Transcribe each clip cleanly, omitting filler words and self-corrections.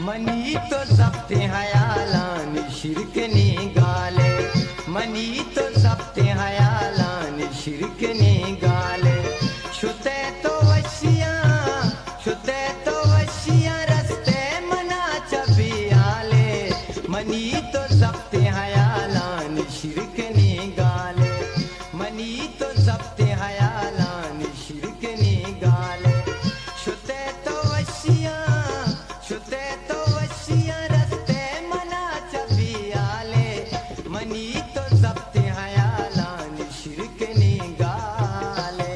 Money तो जप्ते हयालान शिरक निगाले, money तो जप्ते हयालान शिरक निगाले, शुते तो वशिया रस्ते मना चबियाले, मनी तो जप्ते हयालान शिरक निगाले, मनी तो जप्ते हयालान शिरक निगाले, शुते तो वशिया रस्ते मना चबियाले, मनी तो जप्ते हयालान शिरक निगाले।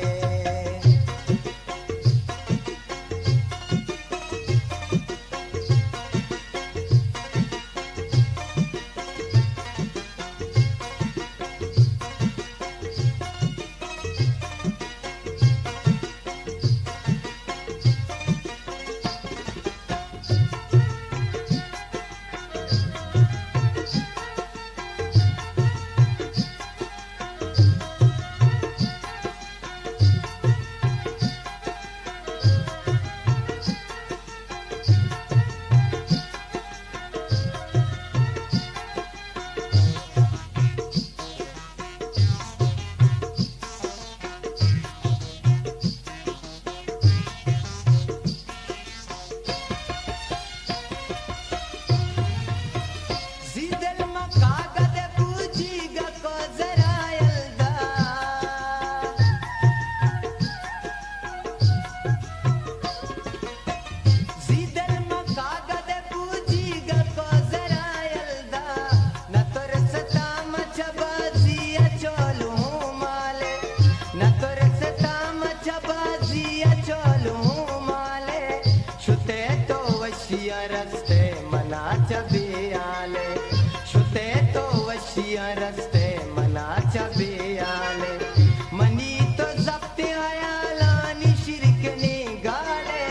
रस्ते मना चबियाले, शुते तो वशिया रस्ते मना चबियाले, मनी तो जप्ते हयालान शिरक निगाले,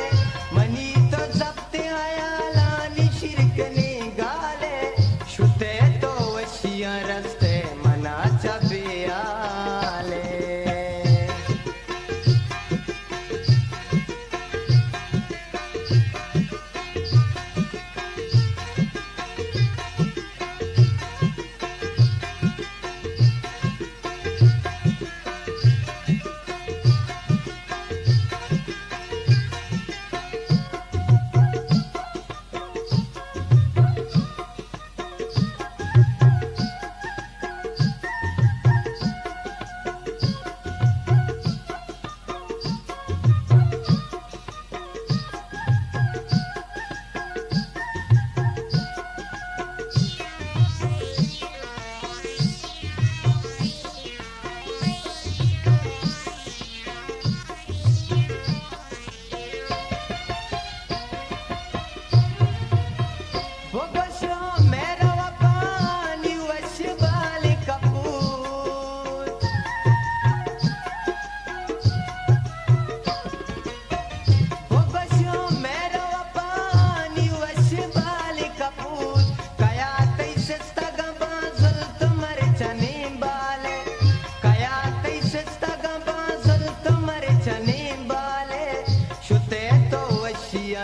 मनी तो जप्ते हयालान शिरक निगाले, शुते तो वशिया रस्ते मना चबियाले।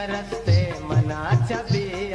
रस्ते मना चबे